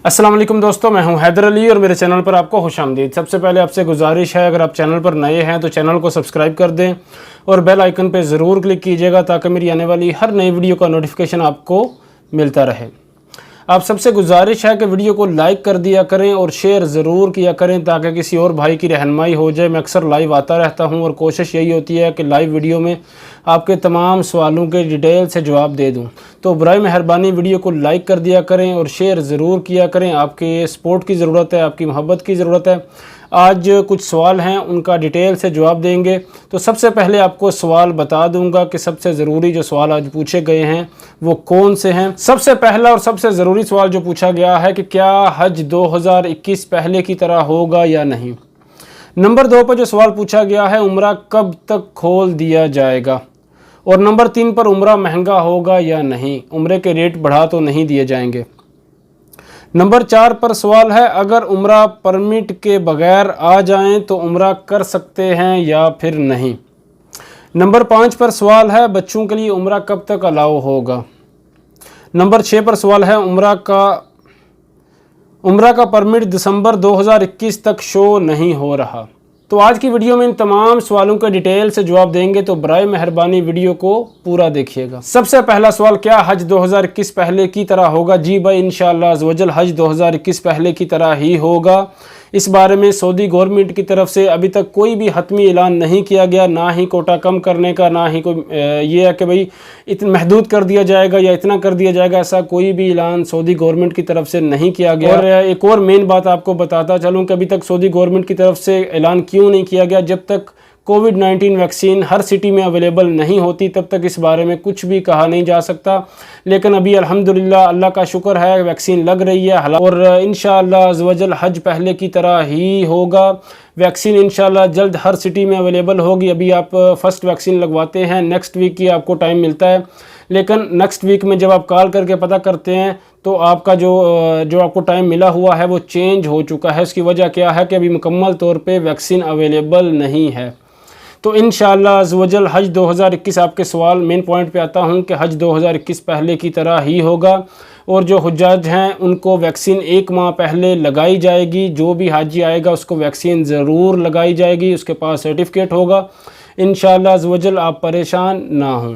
अस्सलाम वालेकुम दोस्तों, मैं हूं हैदर अली और मेरे चैनल पर आपको खुशामदीद। सबसे पहले आपसे गुजारिश है, अगर आप चैनल पर नए हैं तो चैनल को सब्सक्राइब कर दें और बेल आइकन पर ज़रूर क्लिक कीजिएगा ताकि मेरी आने वाली हर नई वीडियो का नोटिफिकेशन आपको मिलता रहे। आप सबसे गुजारिश है कि वीडियो को लाइक कर दिया करें और शेयर ज़रूर किया करें ताकि किसी और भाई की रहनुमाई हो जाए। मैं अक्सर लाइव आता रहता हूं और कोशिश यही होती है कि लाइव वीडियो में आपके तमाम सवालों के डिटेल से जवाब दे दूं। तो बराए मेहरबानी वीडियो को लाइक कर दिया करें और शेयर ज़रूर किया करें। आपके सपोर्ट की ज़रूरत है, आपकी मोहब्बत की ज़रूरत है। आज कुछ सवाल हैं, उनका डिटेल से जवाब देंगे। तो सबसे पहले आपको सवाल बता दूंगा कि सबसे ज़रूरी जो सवाल आज पूछे गए हैं वो कौन से हैं। सबसे पहला और सबसे ज़रूरी सवाल जो पूछा गया है कि क्या हज 2021 पहले की तरह होगा या नहीं। नंबर 2 पर जो सवाल पूछा गया है, उम्रा कब तक खोल दिया जाएगा। और नंबर 3 पर उम्रा महंगा होगा या नहीं, उम्रे के रेट बढ़ा तो नहीं दिए जाएंगे। नंबर 4 पर सवाल है, अगर उम्रा परमिट के बगैर आ जाएं तो उम्रा कर सकते हैं या फिर नहीं। नंबर 5 पर सवाल है, बच्चों के लिए उम्रा कब तक अलाउ होगा। नंबर 6 पर सवाल है, उम्रा का परमिट दिसंबर 2021 तक शो नहीं हो रहा। तो आज की वीडियो में इन तमाम सवालों के डिटेल से जवाब देंगे, तो बराए मेहरबानी वीडियो को पूरा देखिएगा। सबसे पहला सवाल, क्या हज 2021 पहले की तरह होगा। जी भाई, इंशाअल्लाह अज़्ज़वजल हज 2021 पहले की तरह ही होगा। इस बारे में सऊदी गवर्नमेंट की तरफ से अभी तक कोई भी हतमी ऐलान नहीं किया गया, ना ही कोटा कम करने का, ना ही कोई ये है कि भाई इतना महदूद कर दिया जाएगा या इतना कर दिया जाएगा। ऐसा कोई भी ऐलान सऊदी गवर्नमेंट की तरफ से नहीं किया गया। और एक और मेन बात आपको बताता चलूँ कि अभी तक सऊदी गवर्नमेंट की तरफ से ऐलान क्यों नहीं किया गया। जब तक कोविड-19 वैक्सीन हर सिटी में अवेलेबल नहीं होती तब तक इस बारे में कुछ भी कहा नहीं जा सकता। लेकिन अभी अल्हम्दुलिल्लाह, अल्लाह का शुक्र है, वैक्सीन लग रही है और इंशाअल्लाह अज़्ज़वजल हज पहले की तरह ही होगा। वैक्सीन इंशाअल्लाह जल्द हर सिटी में अवेलेबल होगी। अभी आप फर्स्ट वैक्सीन लगवाते हैं, नेक्स्ट वीक की आपको टाइम मिलता है, लेकिन नेक्स्ट वीक में जब आप कॉल करके पता करते हैं तो आपका जो आपको टाइम मिला हुआ है वो चेंज हो चुका है। इसकी वजह क्या है कि अभी मुकम्मल तौर पे वैक्सीन अवेलेबल नहीं है। तो इंशाअल्लाह अज़्ज़वजल हज 2021, आपके सवाल मेन पॉइंट पे आता हूँ कि हज 2021 पहले की तरह ही होगा। और जो हुज्जाज हैं उनको वैक्सीन 1 माह पहले लगाई जाएगी। जो भी हाजी आएगा उसको वैक्सीन ज़रूर लगाई जाएगी, उसके पास सर्टिफिकेट होगा। इंशाअल्लाह अज़्ज़वजल आप परेशान ना हों।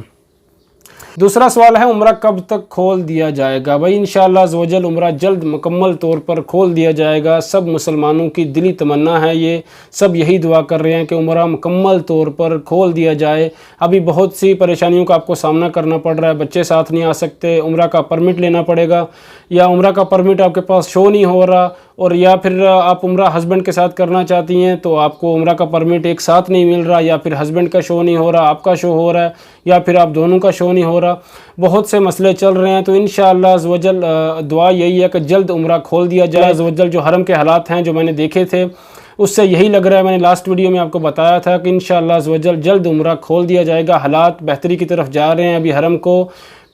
दूसरा सवाल है, उम्रा कब तक खोल दिया जाएगा। भाई इंशाअल्लाह अज़्ज़वजल उम्रा जल्द मुकम्मल तौर पर खोल दिया जाएगा। सब मुसलमानों की दिली तमन्ना है, ये सब यही दुआ कर रहे हैं कि उम्रा मुकम्मल तौर पर खोल दिया जाए। अभी बहुत सी परेशानियों का आपको सामना करना पड़ रहा है। बच्चे साथ नहीं आ सकते, उम्रा का परमिट लेना पड़ेगा, या उम्रा का परमिट आपके पास शो नहीं हो रहा, और या फिर आप उम्रा हस्बैंड के साथ करना चाहती हैं तो आपको उम्रा का परमिट एक साथ नहीं मिल रहा, या फिर हस्बैंड का शो नहीं हो रहा, आपका शो हो रहा है, या फिर आप दोनों का शो नहीं हो रहा। बहुत से मसले चल रहे हैं। तो इंशाअल्लाह अज़्ज़वजल दुआ यही है कि जल्द उम्रा खोल दिया जाए। अज़्ज़वजल जो हरम के हालात हैं जो मैंने देखे थे उससे यही लग रहा है, मैंने लास्ट वीडियो में आपको बताया था कि इंशाअल्लाह अज़्ज़वजल जल्द उम्रा खोल दिया जाएगा। हालात बेहतरी की तरफ जा रहे हैं। अभी हरम को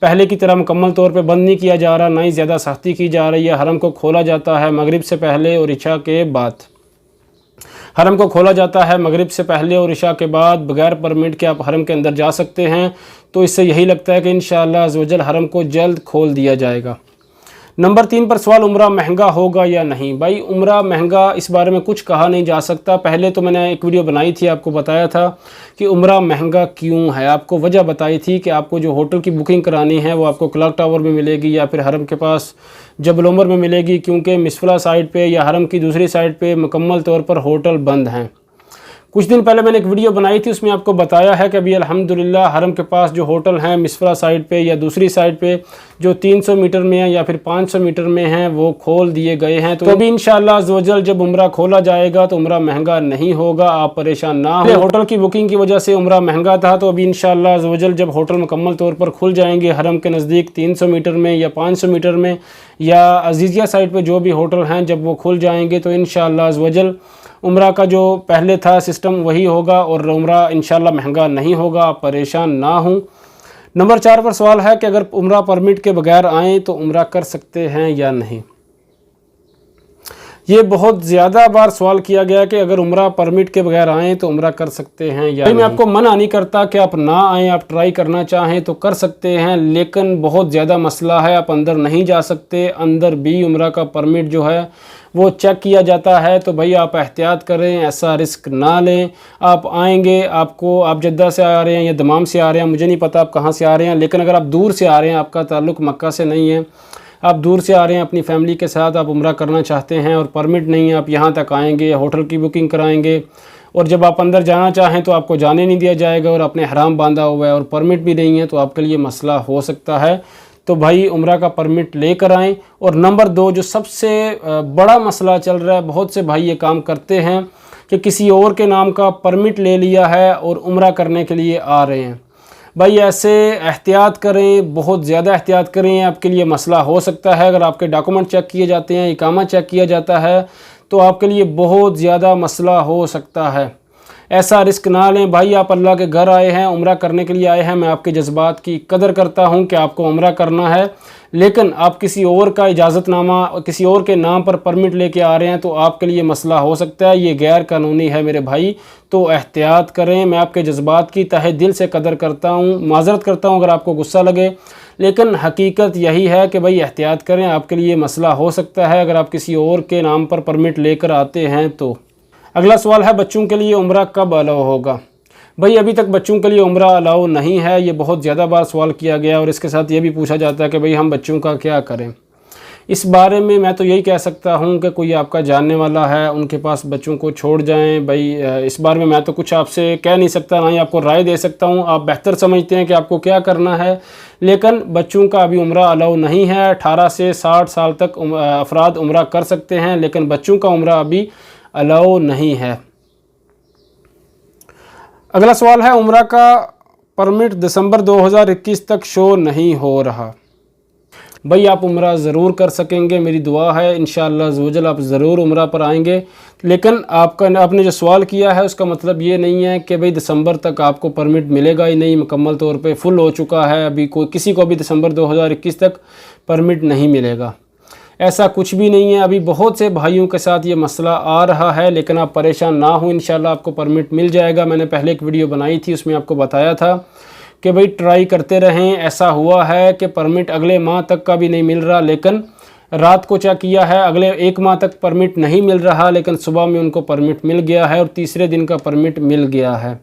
पहले की तरह मुकम्मल तौर पे बंद नहीं किया जा रहा, ना ही ज़्यादा सख्ती की जा रही है। हरम को खोला जाता है मगरिब से पहले और इशा के बाद। हरम को खोला जाता है मगरिब से पहले और इशा के बाद। बगैर परमिट के आप हरम के अंदर जा सकते हैं। तो इससे यही लगता है कि इंशाअल्लाह अज़्ज़वजल हरम को जल्द खोल दिया जाएगा। नंबर 3 पर सवाल, उम्रा महंगा होगा या नहीं। भाई उम्रा महंगा, इस बारे में कुछ कहा नहीं जा सकता। पहले तो मैंने एक वीडियो बनाई थी, आपको बताया था कि उम्रा महंगा क्यों है। आपको वजह बताई थी कि आपको जो होटल की बुकिंग करानी है वो आपको क्लॉक टावर में मिलेगी या फिर हरम के पास जबल उमर में मिलेगी, क्योंकि मिसफला साइड पे या हरम की दूसरी साइड पे मुकम्मल तौर पर होटल बंद हैं। कुछ दिन पहले मैंने एक वीडियो बनाई थी, उसमें आपको बताया है कि अभी अल्हम्दुलिल्लाह हरम के पास जो होटल हैं मिसफला साइड पे या दूसरी साइड पे जो 300 मीटर में है या फिर 500 मीटर में हैं वो खोल दिए गए हैं। तो अभी इंशाअल्लाह अज़्ज़वजल जब उम्रा खोला जाएगा तो उम्रा महंगा नहीं होगा, आप परेशान ना हो। होटल की बुकिंग की वजह से उम्रा महंगा था, तो अभी इंशाअल्लाह अज़्ज़वजल जब होटल मुकम्मल तौर पर खुल जाएंगे हरम के नज़दीक 300 मीटर में या 500 मीटर में या अज़ीज़िया साइड पर जो भी होटल हैं, जब वो खुल जाएंगे तो इंशाअल्लाह अज़्ज़वजल उम्रा का जो पहले था सिस्टम वही होगा और उम्रा इंशाअल्लाह महंगा नहीं होगा, आप परेशान ना हों। नंबर 4 पर सवाल है कि अगर उम्रा परमिट के बगैर आएँ तो उम्रा कर सकते हैं या नहीं। یہ بہت زیادہ بار سوال کیا گیا کہ اگر عمرہ پرمٹ کے بغیر آئیں تو عمرہ کر سکتے ہیں یا نہیں۔ میں آپ کو منع نہیں کرتا کہ آپ نہ آئیں، آپ ٹرائی کرنا چاہیں تو کر سکتے ہیں، لیکن بہت زیادہ مسئلہ ہے، آپ اندر نہیں جا سکتے، اندر بھی عمرہ کا پرمٹ جو ہے وہ چیک کیا جاتا ہے۔ تو بھائی آپ احتیاط کریں، ایسا رسک نہ لیں۔ آپ آئیں گے، آپ جدہ سے آ رہے ہیں یا دمام سے آ رہے ہیں، مجھے نہیں پتا آپ کہاں سے آ رہے ہیں، لیکن اگر آپ دور سے آ رہے ہیں، آپ کا تعلق مکہ سے نہیں ہے، آپ دور سے آ رہے ہیں اپنی فیملی کے ساتھ، آپ عمرہ کرنا چاہتے ہیں اور پرمٹ نہیں ہے، آپ یہاں تک آئیں گے، ہوٹل کی بکنگ کرائیں گے، اور جب آپ اندر جانا چاہیں تو آپ کو جانے نہیں دیا جائے گا، اور اپنے احرام باندھا ہوا ہے اور پرمٹ بھی نہیں ہے، تو آپ کے لیے مسئلہ ہو سکتا ہے۔ تو بھائی عمرہ کا پرمٹ لے کر آئیں۔ اور نمبر 2 جو سب سے بڑا مسئلہ چل رہا ہے، بہت سے بھائی یہ کام کرتے ہیں کہ کسی اور کے نام کا پرمٹ لے لیا ہے اور عمرہ کرنے کے لیے آ رہے ہیں۔ بھائی ایسے احتیاط کریں، بہت زیادہ احتیاط کریں، آپ کے لیے مسئلہ ہو سکتا ہے۔ اگر آپ کے ڈاکومنٹ چیک کیے جاتے ہیں، اقامہ چیک کیا جاتا ہے، تو آپ کے لیے بہت زیادہ مسئلہ ہو سکتا ہے۔ ایسا رسک نہ لیں بھائی، آپ اللہ کے گھر آئے ہیں، عمرہ کرنے کے لیے آئے ہیں، میں آپ کے جذبات کی قدر کرتا ہوں کہ آپ کو عمرہ کرنا ہے، لیکن آپ کسی اور کا اجازت نامہ، کسی اور کے نام پر پرمٹ لے کے آ رہے ہیں تو آپ کے لیے مسئلہ ہو سکتا ہے، یہ غیر قانونی ہے میرے بھائی۔ تو احتیاط کریں، میں آپ کے جذبات کی تہہ دل سے قدر کرتا ہوں، معذرت کرتا ہوں اگر آپ کو غصہ لگے، لیکن حقیقت یہی ہے کہ بھائی احتیاط کریں، آپ کے لیے مسئلہ ہو سکتا ہے اگر آپ کسی اور کے نام پر پرمٹ لے کر آتے ہیں تو۔ اگلا سوال ہے بچوں کے لیے عمرہ کب الاؤ ہوگا؟ بھائی ابھی تک بچوں کے لیے عمرہ الاؤ نہیں ہے، یہ بہت زیادہ بار سوال کیا گیا، اور اس کے ساتھ یہ بھی پوچھا جاتا ہے کہ بھئی ہم بچوں کا کیا کریں۔ اس بارے میں تو یہی کہہ سکتا ہوں کہ کوئی آپ کا جاننے والا ہے، ان کے پاس بچوں کو چھوڑ جائیں۔ بھئی اس بارے میں تو کچھ آپ سے کہہ نہیں سکتا، نہ ہی آپ کو رائے دے سکتا ہوں، آپ بہتر سمجھتے ہیں کہ آپ کو کیا کرنا ہے، لیکن بچوں کا ابھی عمرہ الاؤ نہیں ہے۔ 18 سے 60 سال تک افراد عمرہ کر سکتے ہیں، لیکن بچوں کا عمرہ ابھی الاؤ نہیں ہے۔ اگلا سوال ہے عمرہ کا پرمٹ دسمبر 2021 تک شو نہیں ہو رہا۔ بھئی آپ عمرہ ضرور کر سکیں گے، میری دعا ہے انشاءاللہ عزوجل آپ ضرور عمرہ پر آئیں گے، لیکن آپ نے جو سوال کیا ہے اس کا مطلب یہ نہیں ہے کہ بھئی دسمبر تک آپ کو پرمٹ ملے گا ہی نہیں، مکمل طور پہ فل ہو چکا ہے، ابھی کسی کو بھی دسمبر 2021 تک پرمٹ نہیں ملے گا، ایسا کچھ بھی نہیں ہے۔ ابھی بہت سے بھائیوں کے ساتھ یہ مسئلہ آ رہا ہے، لیکن آپ پریشان نہ ہوں، انشاءاللہ آپ کو پرمٹ مل جائے گا۔ میں نے پہلے ایک ویڈیو بنائی تھی، اس میں آپ کو بتایا تھا کہ بھئی ٹرائی کرتے رہیں۔ ایسا ہوا ہے کہ پرمٹ اگلے ماہ تک کا بھی نہیں مل رہا، لیکن رات کو چیک کیا ہے اگلے 1 ماہ تک پرمٹ نہیں مل رہا، لیکن صبح میں ان کو پرمٹ مل گیا ہے اور تیسرے دن کا پرمٹ مل گیا ہے۔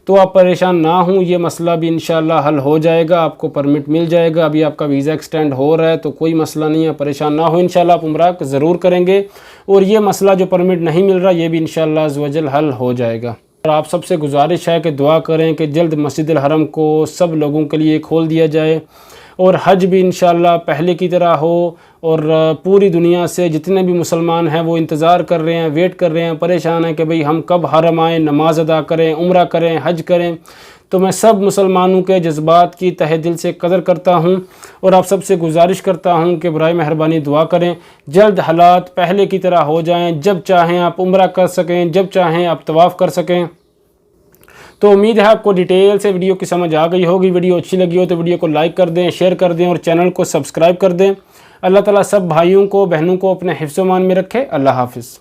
تو آپ پریشان نہ ہوں، یہ مسئلہ بھی انشاءاللہ حل ہو جائے گا، آپ کو پرمٹ مل جائے گا۔ ابھی آپ کا ویزا ایکسٹینڈ ہو رہا ہے تو کوئی مسئلہ نہیں ہے، پریشان نہ ہوں، انشاءاللہ آپ عمرہ ضرور کریں گے، اور یہ مسئلہ جو پرمٹ نہیں مل رہا یہ بھی انشاءاللہ عزوجل حل ہو جائے گا۔ اور آپ سب سے گزارش ہے کہ دعا کریں کہ جلد مسجد الحرم کو سب لوگوں کے لیے کھول دیا جائے، اور حج بھی انشاءاللہ پہلے کی طرح ہو، اور پوری دنیا سے جتنے بھی مسلمان ہیں وہ انتظار کر رہے ہیں، ویٹ کر رہے ہیں، پریشان ہیں کہ بھئی ہم کب حرم آئیں، نماز ادا کریں، عمرہ کریں، حج کریں۔ تو میں سب مسلمانوں کے جذبات کی تہہ دل سے قدر کرتا ہوں، اور آپ سب سے گزارش کرتا ہوں کہ برائے مہربانی دعا کریں، جلد حالات پہلے کی طرح ہو جائیں، جب چاہیں آپ عمرہ کر سکیں، جب چاہیں آپ طواف کر سکیں۔ تو امید ہے آپ کو ڈیٹیل سے ویڈیو کی سمجھ آ گئی ہوگی۔ ویڈیو اچھی لگی ہو تو ویڈیو کو لائک کر دیں، شیئر کر دیں، اور چینل کو سبسکرائب کر دیں۔ اللہ تعالیٰ سب بھائیوں کو، بہنوں کو اپنے حفظ و امان میں رکھے۔ اللہ حافظ۔